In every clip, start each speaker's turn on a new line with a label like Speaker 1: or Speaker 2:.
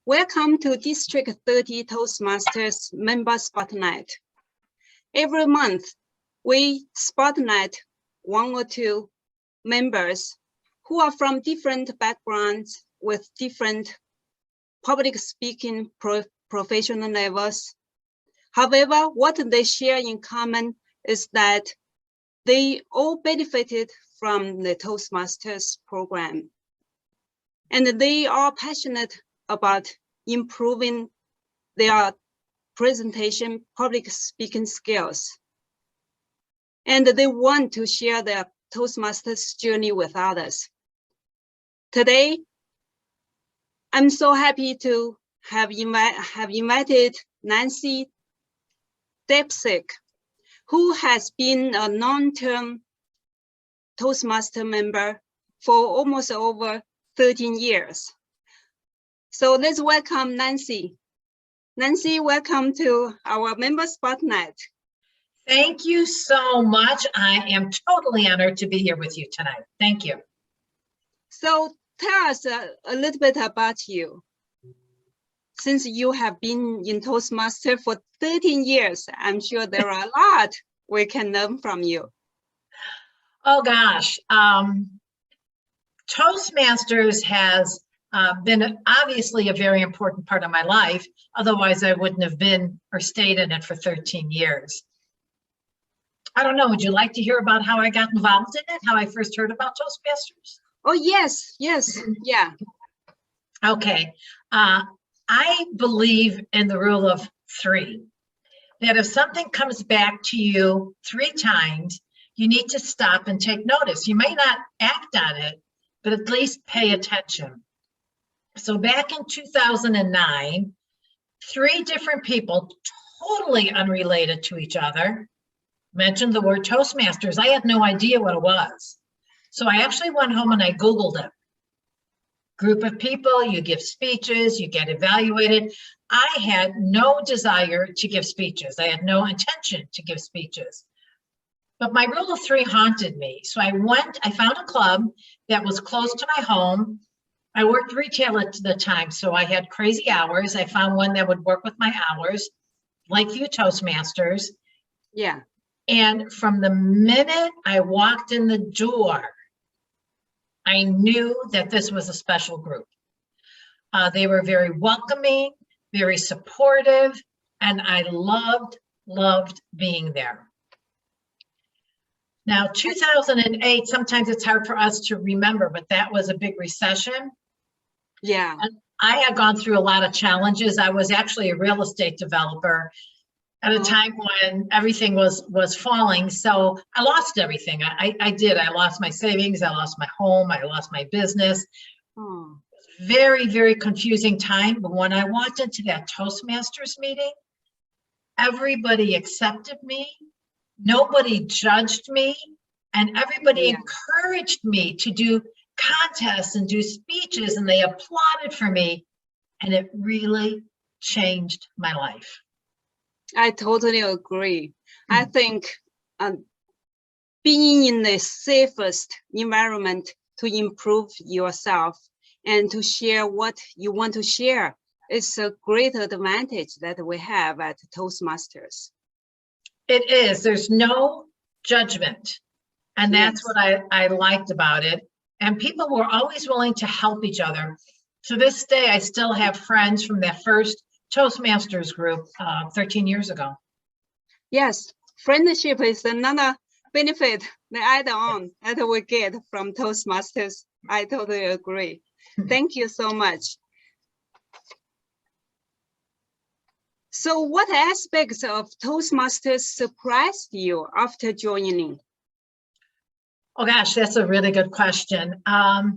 Speaker 1: Welcome to District 30 Toastmasters Member Spotlight. Every month, we spotlight one or two members who are from different backgrounds with different public speaking professional levels. However, what they share in common is that they all benefited from the Toastmasters program. And they are passionate about improving their presentation, public speaking skills. And they want to share their Toastmasters journey with others. Today, I'm so happy to have invited Nancy Depcik, who has been a long-term Toastmaster member for almost over 13 years. So let's welcome Nancy. Nancy, welcome to our Member Spotlight.
Speaker 2: Thank you so much. I am totally honored to be here with you tonight. Thank you.
Speaker 1: So tell us a little bit about you. Since you have been in Toastmaster for 13 years, I'm sure there are a lot we can learn from you.
Speaker 2: Oh gosh, Toastmasters has been obviously a very important part of my life. Otherwise, I wouldn't have been or stayed in it for 13 years. I don't know, would you like to hear about how I got involved in it, how I first heard about Toastmasters?
Speaker 1: Oh, yes, yeah.
Speaker 2: Okay, I believe in the rule of 3, that if something comes back to you 3 times, you need to stop and take notice. You may not act on it, but at least pay attention. So back in 2009, 3 different people, totally unrelated to each other, mentioned the word Toastmasters. I had no idea what it was. So I actually went home and I Googled it. Group of people, you give speeches, you get evaluated. I had no desire to give speeches. I had no intention to give speeches. But my rule of 3 haunted me. So I found a club that was close to my home. I worked retail at the time, so I had crazy hours. I found one that would work with my hours, like you Toastmasters.
Speaker 1: Yeah.
Speaker 2: And from the minute I walked in the door, I knew that this was a special group. They were very welcoming, very supportive, and I loved being there. Now, 2008, sometimes it's hard for us to remember, but that was a big recession.
Speaker 1: Yeah.
Speaker 2: And I had gone through a lot of challenges. I was actually a real estate developer at a time when everything was falling. So I lost everything. I did. I lost my savings. I lost my home. I lost my business. Very, very confusing time. But when I walked into that Toastmasters meeting, everybody accepted me. Nobody judged me, and everybody encouraged me to do contests and do speeches, and they applauded for me, and it really changed my life.
Speaker 1: I totally agree. I think being in the safest environment to improve yourself and to share what you want to share is a great advantage that we have at Toastmasters.
Speaker 2: It is. There's no judgment. And that's what I liked about it. And people were always willing to help each other. To this day, I still have friends from that first Toastmasters group 13 years ago.
Speaker 1: Yes, friendship is another benefit, the add-on that we get from Toastmasters. I totally agree. Thank you so much. So what aspects of Toastmasters surprised you after joining?
Speaker 2: Oh gosh, that's a really good question. I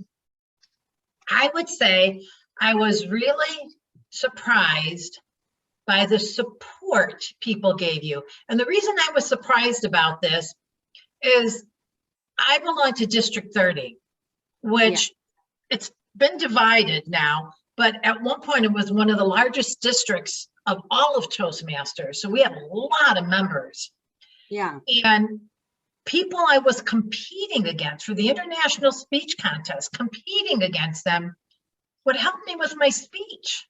Speaker 2: would say I was really surprised by the support people gave you. And the reason I was surprised about this is I belong to District 30, which it's been divided now, but at one point it was one of the largest districts of all of Toastmasters. So we have a lot of members.
Speaker 1: Yeah.
Speaker 2: And people I was competing against for the international speech contest, competing against them would help me with my speech.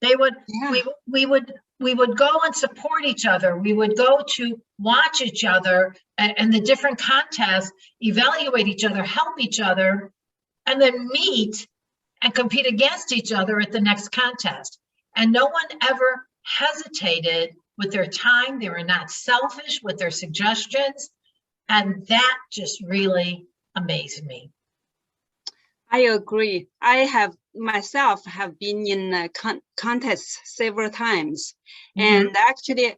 Speaker 2: They would,
Speaker 1: Yeah.
Speaker 2: we would go and support each other. We would go to watch each other and the different contests, evaluate each other, help each other, and then meet and compete against each other at the next contest. And no one ever hesitated with their time. They were not selfish with their suggestions. And that just really amazed me.
Speaker 1: I agree. I have myself have been in contests several times. And actually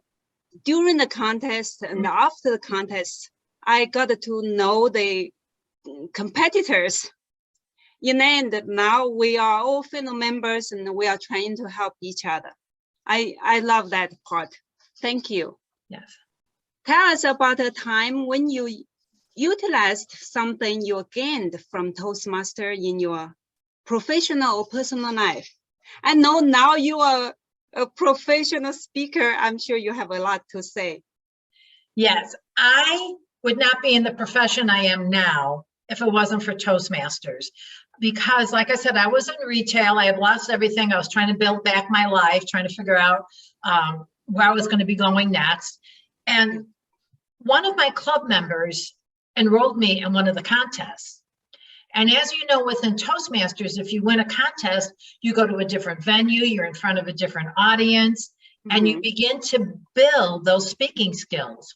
Speaker 1: during the contest and after the contest, I got to know the competitors. In the end, now we are all fellow members and we are trying to help each other. I love that part. Thank you.
Speaker 2: Yes.
Speaker 1: Tell us about a time when you utilized something you gained from Toastmaster in your professional or personal life. I know now you are a professional speaker. I'm sure you have a lot to say.
Speaker 2: Yes, I would not be in the profession I am now if it wasn't for Toastmasters. Because like I said, I was in retail. I had lost everything. I was trying to build back my life, trying to figure out where I was going to be going next. And one of my club members enrolled me in one of the contests. And as you know, within Toastmasters, if you win a contest, you go to a different venue, you're in front of a different audience, and you begin to build those speaking skills.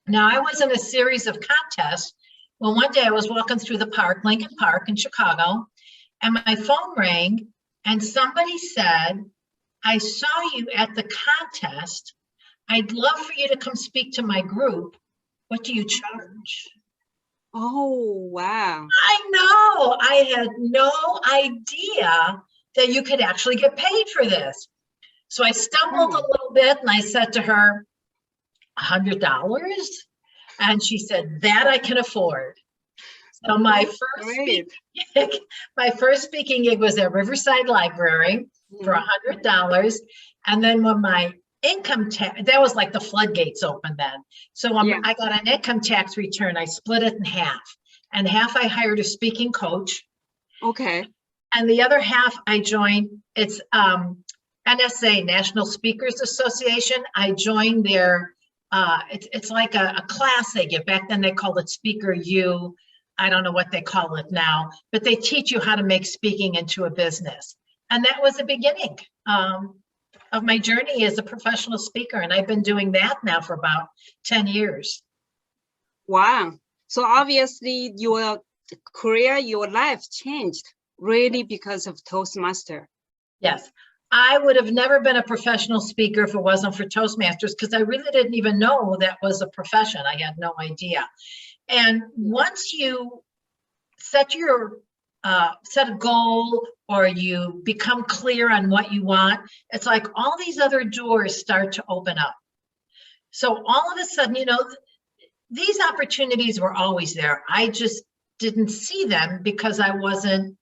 Speaker 2: Now, I was in a series of contests. Well, one day I was walking through the park, Lincoln Park in Chicago, and my phone rang, and somebody said, I saw you at the contest. I'd love for you to come speak to my group. What do you charge?
Speaker 1: Oh, wow.
Speaker 2: I know. I had no idea that you could actually get paid for this. So I stumbled a little bit and I said to her, $100? And she said, that I can afford. So my first speaking gig was at Riverside Library for $100. And then when my income tax, that was like the floodgates open then. So when I got an income tax return, I split it in half. And half I hired a speaking coach.
Speaker 1: Okay.
Speaker 2: And the other half I joined, it's NSA, National Speakers Association. I joined their, it's like a class they give. Back then they called it Speaker U. I don't know what they call it now, but they teach you how to make speaking into a business. And that was the beginning of my journey as a professional speaker. And I've been doing that now for about 10 years.
Speaker 1: Wow. So obviously your career, your life changed really because of Toastmaster.
Speaker 2: Yes. I would have never been a professional speaker if it wasn't for Toastmasters, because I really didn't even know that was a profession. I had no idea. And once you set a goal or you become clear on what you want, it's like all these other doors start to open up. So all of a sudden, you know, these opportunities were always there. I just didn't see them because I wasn't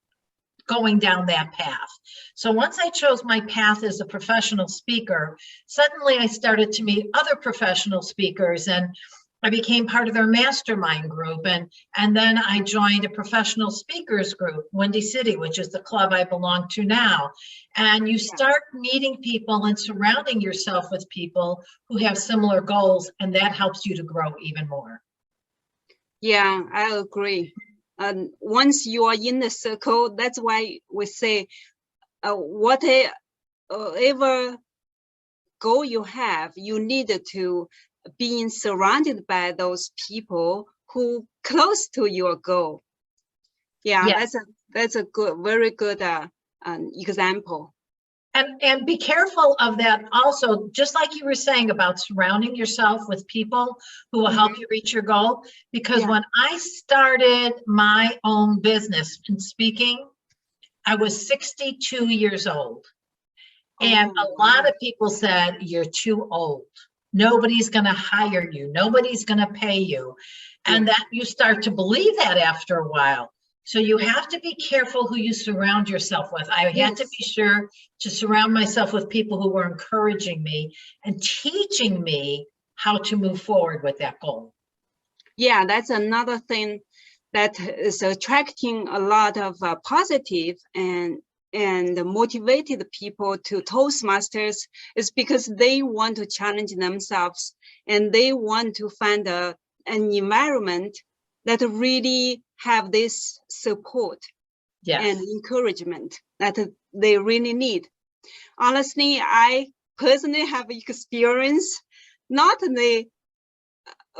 Speaker 2: going down that path. So once I chose my path as a professional speaker, suddenly I started to meet other professional speakers, and I became part of their mastermind group. And then I joined a professional speakers group, Windy City, which is the club I belong to now. And you start meeting people and surrounding yourself with people who have similar goals, and that helps you to grow even more.
Speaker 1: Yeah, I agree. Once you are in the circle, that's why we say whatever goal you have, you need to be surrounded by those people who close to your goal. Yeah, yes. That's a good, very good example.
Speaker 2: And be careful of that also, just like you were saying about surrounding yourself with people who will help you reach your goal. Because when I started my own business in speaking, I was 62 years old. And a lot of people said, you're too old. Nobody's going to hire you. Nobody's going to pay you. And that you start to believe that after a while. So you have to be careful who you surround yourself with. I had to be sure to surround myself with people who were encouraging me and teaching me how to move forward with that goal.
Speaker 1: Yeah, that's another thing that is attracting a lot of positive and and motivated people to Toastmasters is because they want to challenge themselves and they want to find an environment that really have this support and encouragement that they really need. Honestly, I personally have experience, not the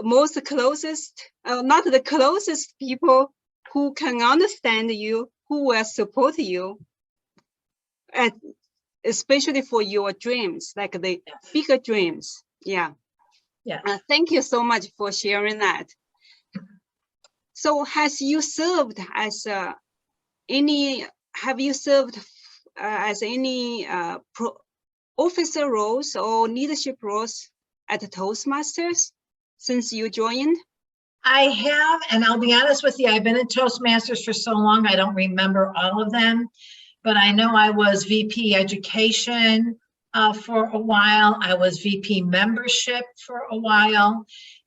Speaker 1: most closest, not the closest people who can understand you, who will support you, especially for your dreams, like the bigger dreams. Yeah. Thank you so much for sharing that. So have you served as any officer roles or leadership roles at Toastmasters since you joined?
Speaker 2: I have, and I'll be honest with you, I've been in Toastmasters for so long, I don't remember all of them, but I know I was VP Education for a while. I was VP Membership for a while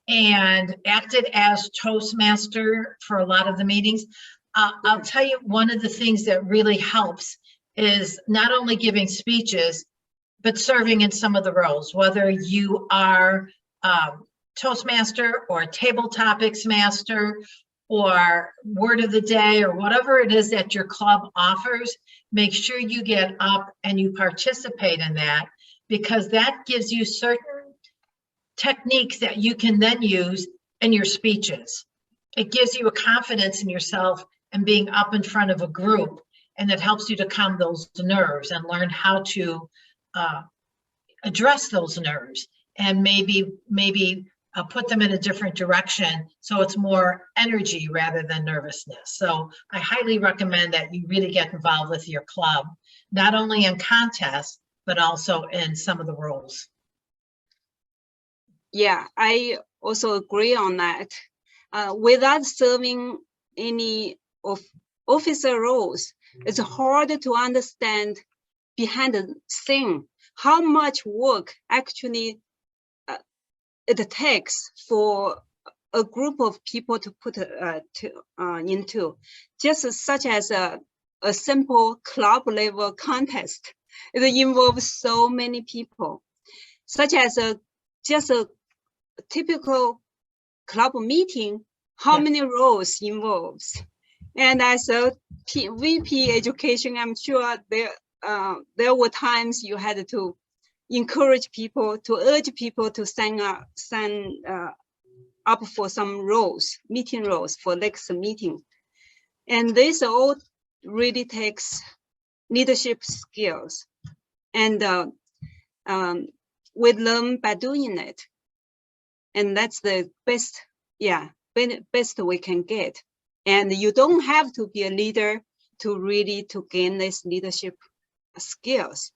Speaker 2: and acted as Toastmaster for a lot of the meetings. I'll tell you, one of the things that really helps is not only giving speeches, but serving in some of the roles, whether you are Toastmaster or Table Topics Master or Word of the Day or whatever it is that your club offers. Make sure you get up and you participate in that, because that gives you certain techniques that you can then use in your speeches. It gives you a confidence in yourself and being up in front of a group, and it helps you to calm those nerves and learn how to address those nerves and maybe put them in a different direction so it's more energy rather than nervousness. So I highly recommend that you really get involved with your club, not only in contests, but also in some of the roles.
Speaker 1: Yeah, I also agree on that. Without serving any of officer roles, it's hard to understand behind the scene how much work actually it takes for a group of people to put into, just such as a simple club level contest. It involves so many people, such as just a typical club meeting, how many roles involves. And as a VP Education, I'm sure there were times you had to encourage people, to urge people to sign up for some roles, meeting roles for next meeting. And this all really takes leadership skills. And we learn by doing it. And that's the best, best we can get. And you don't have to be a leader to gain this leadership skills.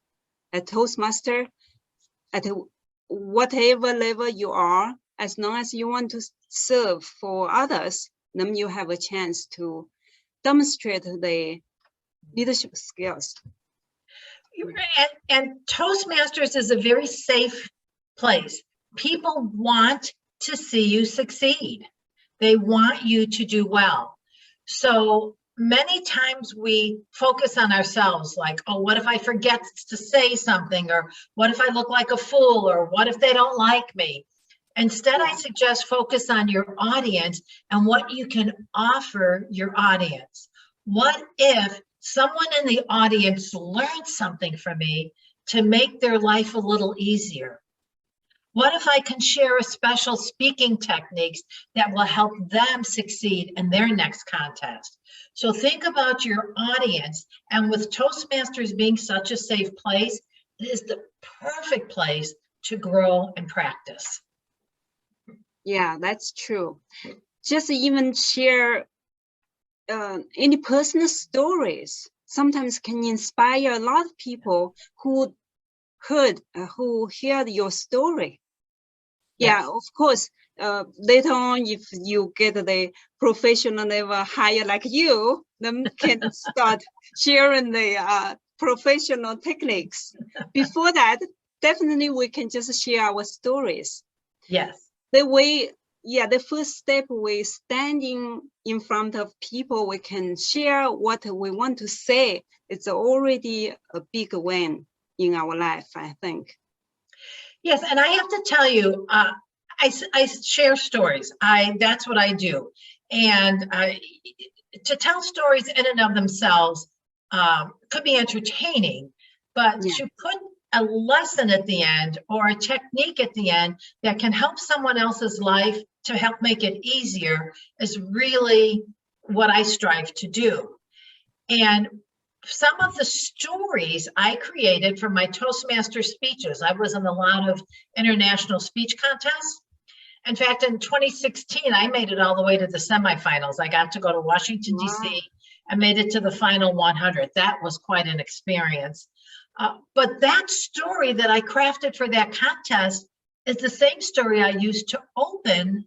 Speaker 1: At Toastmaster, at whatever level you are, as long as you want to serve for others, then you have a chance to demonstrate the leadership skills.
Speaker 2: And Toastmasters is a very safe place. People want to see you succeed. They want you to do well. So many times we focus on ourselves, like, oh, what if I forget to say something? Or what if I look like a fool? Or what if they don't like me? Instead, I suggest focus on your audience and what you can offer your audience. What if someone in the audience learned something from me to make their life a little easier? What if I can share a special speaking techniques that will help them succeed in their next contest? So think about your audience, and with Toastmasters being such a safe place, it is the perfect place to grow and practice.
Speaker 1: Yeah, that's true. Just even share any personal stories sometimes can inspire a lot of people who heard your story. Yeah, of course, later on, if you get the professional level higher like you, then can start sharing the professional techniques. Before that, definitely we can just share our stories.
Speaker 2: Yes.
Speaker 1: The way yeah, the first step, we standing in front of people, we can share what we want to say. It's already a big win in our life, I think.
Speaker 2: Yes, and I have to tell you, I share stories. That's what I do, and to tell stories in and of themselves could be entertaining, but
Speaker 1: Yeah.
Speaker 2: to put a lesson at the end or a technique at the end that can help someone else's life to help make it easier is really what I strive to do. And some of the stories I created from my Toastmasters speeches, I was in a lot of international speech contests. In fact, in 2016, I made it all the way to the semifinals. I got to go to Washington,
Speaker 1: Wow.
Speaker 2: D.C. I made it to the final 100. That was quite an experience. But that story that I crafted for that contest is the same story I used to open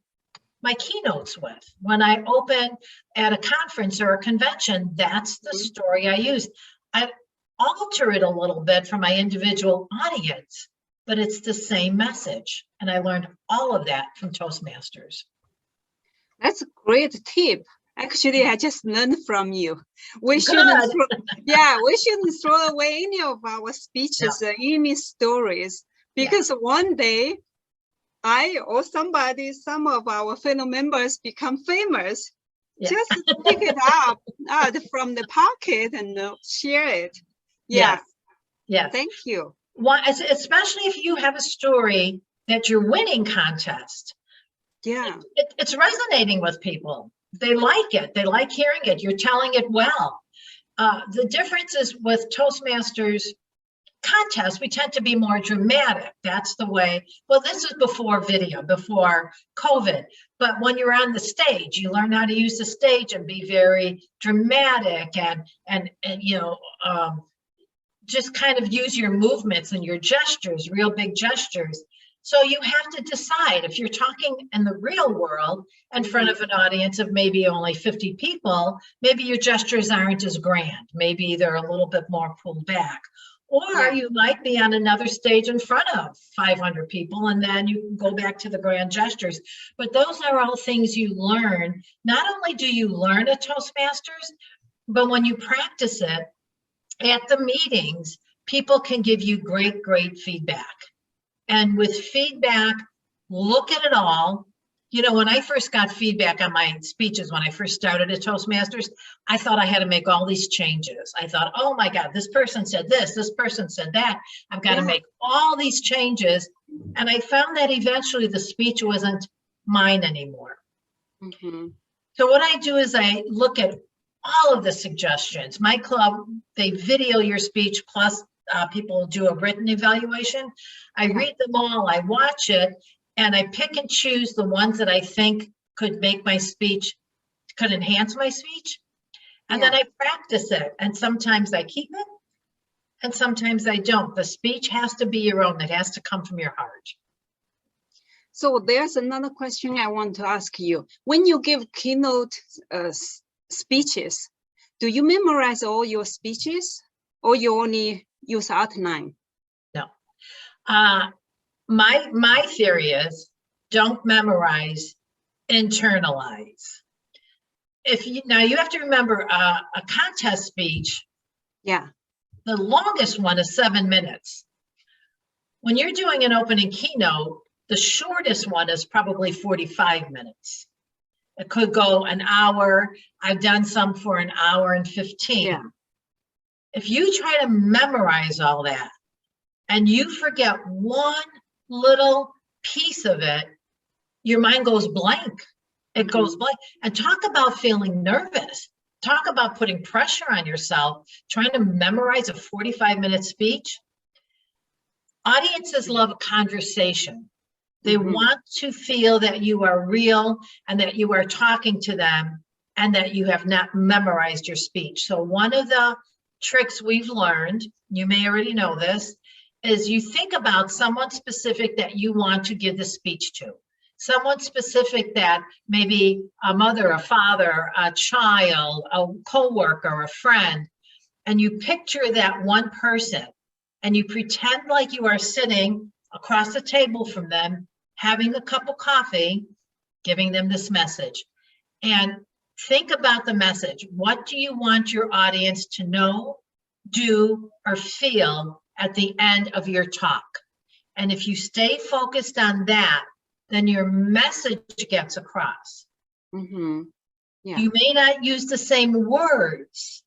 Speaker 2: my keynotes with. When I open at a conference or a convention, that's the story I use. I alter it a little bit for my individual audience, but it's the same message. And I learned all of that from Toastmasters.
Speaker 1: That's a great tip. Actually, I just learned from you. We
Speaker 2: Good.
Speaker 1: shouldn't throw away any of our speeches, any stories, because one day I or somebody, some of our fellow members become famous.
Speaker 2: Yeah.
Speaker 1: Just pick it up out from the pocket and share it. Yeah.
Speaker 2: Yes.
Speaker 1: Thank you.
Speaker 2: Well, especially if you have a story that you're winning contest.
Speaker 1: Yeah.
Speaker 2: It's resonating with people. They like it. They like hearing it. You're telling it well. The difference is with Toastmasters contests, we tend to be more dramatic. That's the way. Well, this is before video, before COVID. But when you're on the stage, you learn how to use the stage and be very dramatic and you know, just kind of use your movements and your gestures, real big gestures. So you have to decide if you're talking in the real world in front of an audience of maybe only 50 people, maybe your gestures aren't as grand. Maybe they're a little bit more pulled back. Or you might be on another stage in front of 500 people, and then you can go back to the grand gestures. But those are all things you learn. Not only do you learn at Toastmasters, but when you practice it at the meetings, people can give you great, great feedback. And with feedback, look at it all. You know, when I first got feedback on my speeches, when I first started at Toastmasters, I thought I had to make all these changes. I thought, oh my God, this person said this person said that. I've got to make all these changes. And I found that eventually the speech wasn't mine anymore. So what I do is I look at all of the suggestions. My club, they video your speech, plus people do a written evaluation. I read them all, I watch it, and I pick and choose the ones that I think could make my speech, could enhance my speech. And then I practice it. And sometimes I keep it, and sometimes I don't. The speech has to be your own. It has to come from your heart.
Speaker 1: So there's another question I want to ask you. When you give keynote speeches, do you memorize all your speeches, or you only use outline?
Speaker 2: No. My theory is don't memorize, internalize. Now you have to remember a contest speech. Yeah. The longest one is 7 minutes. When you're doing an opening keynote, the shortest one is probably 45 minutes. It could go an hour. I've done some for an hour and 15. Yeah. If you try to memorize all that and you forget one little piece of it, your mind goes blank. It goes blank. And talk about feeling nervous. Talk about putting pressure on yourself, trying to memorize a 45-minute speech. Audiences love a conversation. They want to feel that you are real and that you are talking to them and that you have not memorized your speech. So one of the tricks we've learned, you may already know this, is you think about someone specific that you want to give the speech to. Someone specific that maybe a mother, a father, a child, a coworker, a friend, and you picture that one person and you pretend like you are sitting across the table from them, having a cup of coffee, giving them this message. And think about the message. What do you want your audience to know, do, or feel at the end of your talk? And if you stay focused on that, then your message gets across.
Speaker 1: Mm-hmm. Yeah.
Speaker 2: You may not use the same words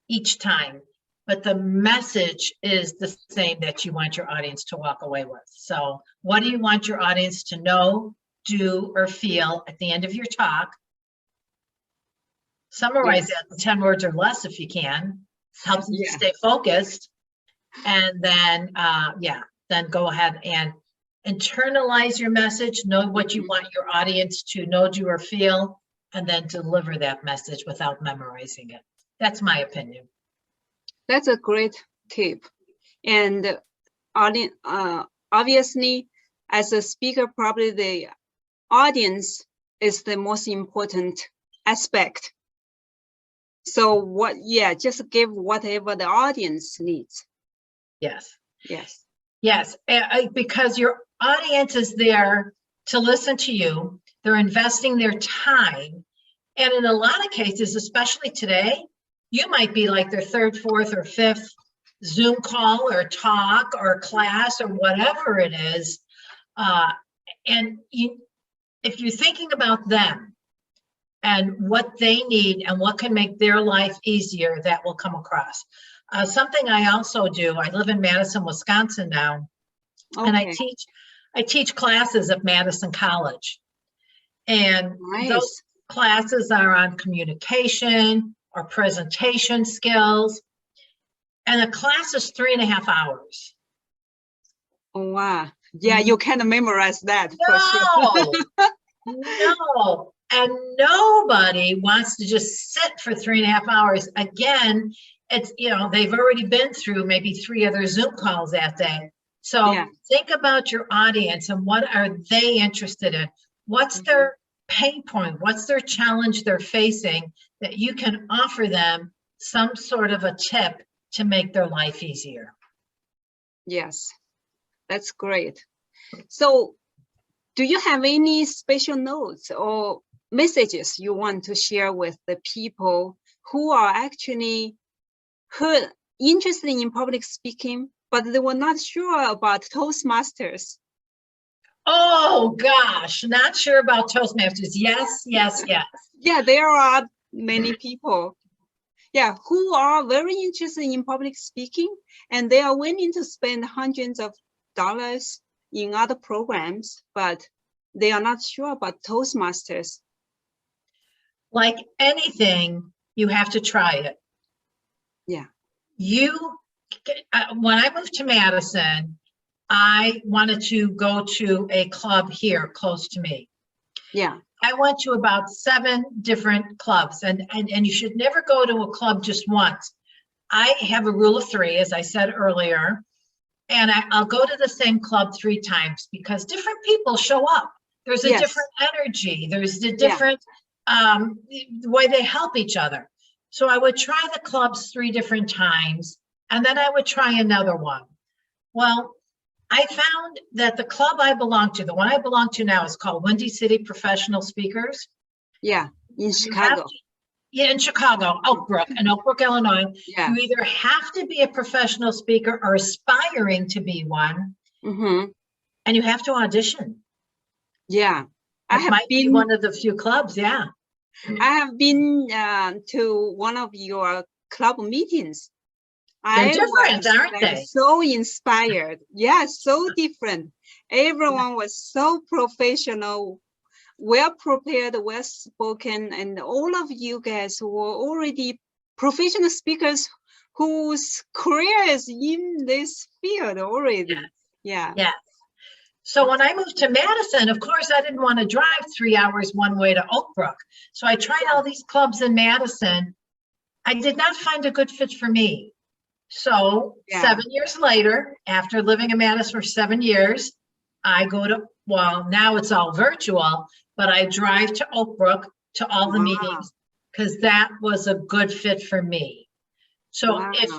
Speaker 2: each time, but the message is the same that you want your audience to walk away with. So what do you want your audience to know, do, or feel at the end of your talk? Summarize that in 10 words or less if you can. Helps you stay focused. And then, then go ahead and internalize your message, know what you want your audience to know, do, or feel, and then deliver that message without memorizing it. That's my opinion.
Speaker 1: That's a great tip. And obviously, as a speaker, probably the audience is the most important aspect. So just give whatever the audience needs.
Speaker 2: Yes.
Speaker 1: Yes.
Speaker 2: Yes, because your audience is there to listen to you. They're investing their time. And in a lot of cases, especially today, you might be like their third, fourth, or fifth Zoom call or talk or class or whatever it is. And if you're thinking about them and what they need and what can make their life easier, that will come across. Something I also do, I live in Madison, Wisconsin now, and I teach classes at Madison College. And those classes are on communication or presentation skills. And the class is 3.5 hours.
Speaker 1: Oh, wow. Yeah, you can't memorize that.
Speaker 2: No. And nobody wants to just sit for 3.5 hours. Again, it's, they've already been through maybe 3 other Zoom calls that day. So think about your audience and what are they interested in? What's their pain point? What's their challenge they're facing that you can offer them some sort of a tip to make their life easier?
Speaker 1: Yes, that's great. So do you have any special notes or messages you want to share with the people who are actually interested in public speaking, but they were not sure about Toastmasters?
Speaker 2: Oh gosh, not sure about Toastmasters. Yes.
Speaker 1: Yeah, there are many people, who are very interested in public speaking, and they are willing to spend hundreds of dollars in other programs, but they are not sure about Toastmasters.
Speaker 2: Like anything, you have to try it.
Speaker 1: Yeah.
Speaker 2: When I moved to Madison, I wanted to go to a club here close to me.
Speaker 1: Yeah.
Speaker 2: I went to about 7 different clubs, and you should never go to a club just once. I have a rule of 3, as I said earlier, and I'll go to the same club 3 times because different people show up. There's a different energy. There's the different way they help each other. So I would try the clubs 3 different times, and then I would try another one. Well, I found that the club I belong to, the one I belong to now, is called Windy City Professional Speakers.
Speaker 1: Yeah, in Chicago.
Speaker 2: In Chicago, Oak Brook, Illinois.
Speaker 1: Yeah.
Speaker 2: You either have to be a professional speaker or aspiring to be one, and you have to audition.
Speaker 1: Yeah.
Speaker 2: I might be one of the few clubs, I
Speaker 1: have been to one of your club meetings.
Speaker 2: They're different, aren't they?
Speaker 1: So inspired. Yeah, so different. Everyone was so professional, well prepared, well spoken, and all of you guys were already professional speakers whose career is in this field already. Yeah.
Speaker 2: So when I moved to Madison, of course, I didn't want to drive 3 hours one way to Oak Brook. So I tried all these clubs in Madison. I did not find a good fit for me. So 7 years later, after living in Madison for 7 years, I go to, well, now it's all virtual, but I drive to Oak Brook to all the meetings because that was a good fit for me. So if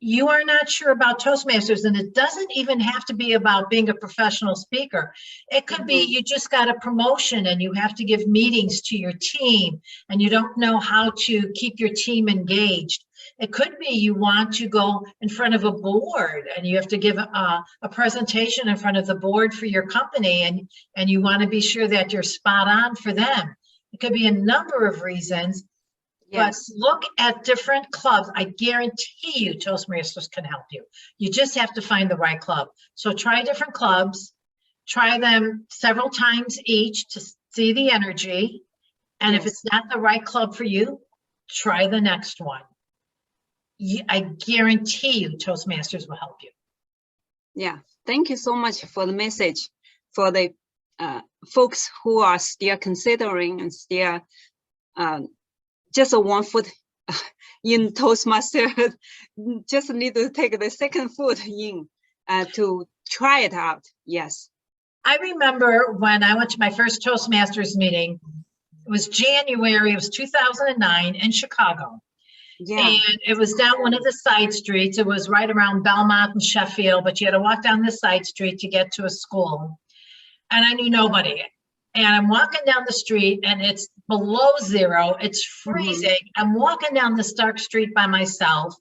Speaker 2: you are not sure about Toastmasters, and it doesn't even have to be about being a professional speaker. It could be you just got a promotion and you have to give meetings to your team and you don't know how to keep your team engaged. It could be you want to go in front of a board and you have to give a presentation in front of the board for your company, and you want to be sure that you're spot on for them. It could be a number of reasons.
Speaker 1: Yes.
Speaker 2: But look at different clubs. I guarantee you Toastmasters can help you. You just have to find the right club. So try different clubs, try them several times each to see the energy. And if it's not the right club for you, try the next one. I guarantee you Toastmasters will help you.
Speaker 1: Yeah, thank you so much for the message for the folks who are still considering and still just a 1 foot in Toastmaster, just need to take the second foot in to try it out. Yes.
Speaker 2: I remember when I went to my first Toastmasters meeting, it was January, it was 2009 in Chicago.
Speaker 1: Yeah.
Speaker 2: And it was down one of the side streets. It was right around Belmont and Sheffield, but you had to walk down this side street to get to a school. And I knew nobody. And I'm walking down the street and it's below zero. It's freezing. I'm walking down this dark street by myself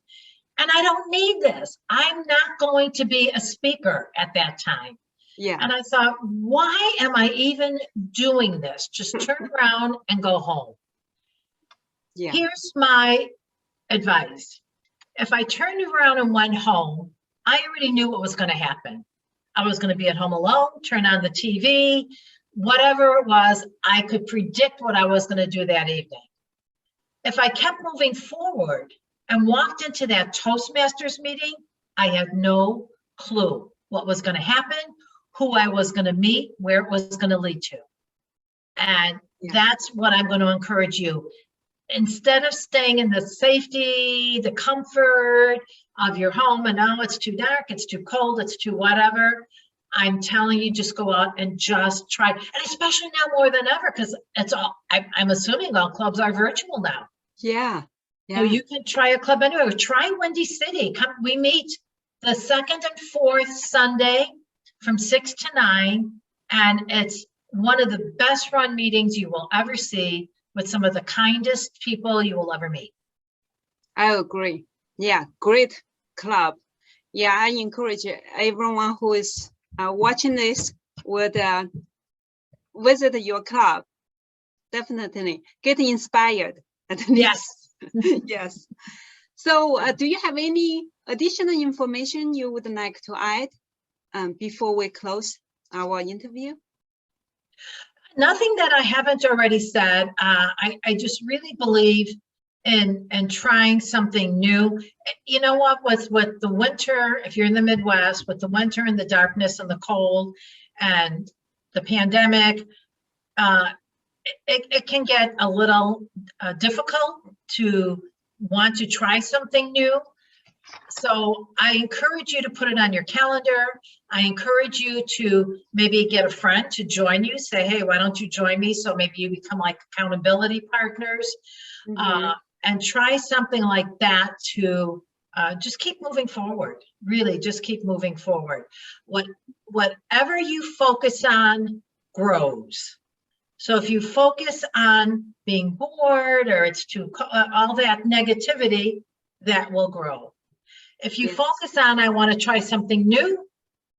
Speaker 2: and I don't need this. I'm not going to be a speaker at that time.
Speaker 1: Yeah.
Speaker 2: And I thought, why am I even doing this? Just turn around and go home.
Speaker 1: Yeah.
Speaker 2: Here's my advice. If I turned around and went home, I already knew what was going to happen. I was going to be at home alone, turn on the TV, whatever it was, I could predict what I was going to do that evening. If I kept moving forward and walked into that Toastmasters meeting, I had no clue what was going to happen, who I was going to meet, where it was going to lead to. And that's what I'm going to encourage you. Instead of staying in the safety, the comfort of your home, and oh, it's too dark, it's too cold, it's too whatever, I'm telling you, just go out and just try. And especially now more than ever, because it's all, I'm assuming all clubs are virtual now.
Speaker 1: Yeah.
Speaker 2: So you can try a club anywhere. Try Windy City. Come, we meet the second and fourth Sunday from 6 to 9. And it's one of the best run meetings you will ever see with some of the kindest people you will ever meet.
Speaker 1: I agree. Yeah, great club. Yeah, I encourage everyone who is watching this would visit your club. Definitely get inspired at least. Yes. Yes. So do you have any additional information you would like to add before we close our interview?
Speaker 2: Nothing that I haven't already said. I just really believe in trying something new. You know what, with the winter, if you're in the Midwest, with the winter and the darkness and the cold and the pandemic, it can get a little difficult to want to try something new. So I encourage you to put it on your calendar. I encourage you to maybe get a friend to join you. Say, hey, why don't you join me? So maybe you become like accountability partners. And try something like that to just keep moving forward. Really, just keep moving forward. Whatever you focus on grows. So if you focus on being bored or it's too all that negativity, that will grow. If you focus on, I want to try something new,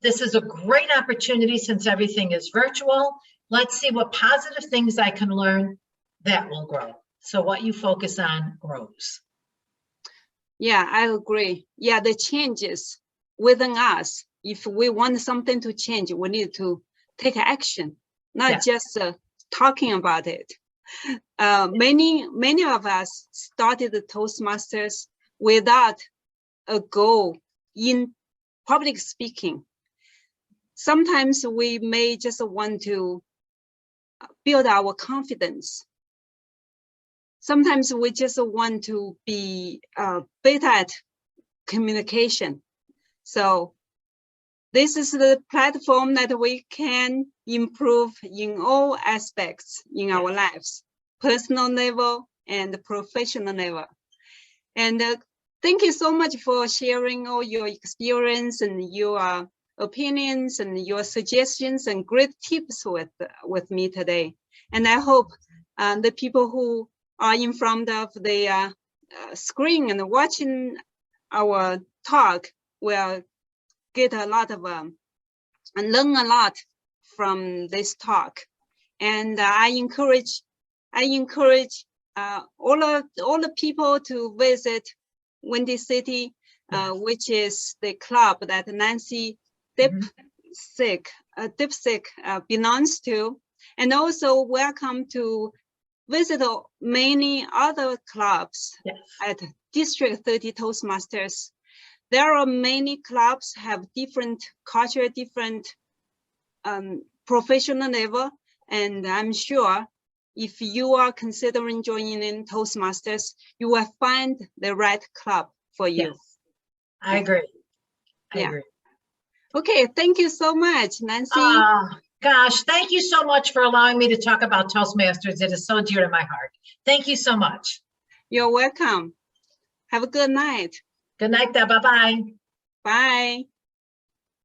Speaker 2: this is a great opportunity since everything is virtual. Let's see what positive things I can learn, that will grow. So what you focus on grows.
Speaker 1: Yeah, I agree. Yeah, the changes within us. If we want something to change, we need to take action, not just talking about it. Many of us started the Toastmasters without a goal in public speaking. Sometimes we may just want to build our confidence. Sometimes we just want to be better at communication. So this is the platform that we can improve in all aspects in our lives, personal level and professional level. And thank you so much for sharing all your experience and your opinions and your suggestions and great tips with me today. And I hope the people who are in front of the screen and watching our talk will get a lot of and learn a lot from this talk. And I encourage all the people to visit Windy City, which is the club that Nancy Depcik belongs to, and also welcome to visit many other clubs at District 30 Toastmasters. There are many clubs have different culture, different professional level, and I'm sure if you are considering joining in Toastmasters, you will find the right club for you.
Speaker 2: Yes, I agree. I agree.
Speaker 1: Okay, thank you so much, Nancy.
Speaker 2: Gosh, thank you so much for allowing me to talk about Toastmasters. It is so dear to my heart. Thank you so much.
Speaker 1: You're welcome. Have a good night.
Speaker 2: Good night, bye-bye.
Speaker 1: Bye.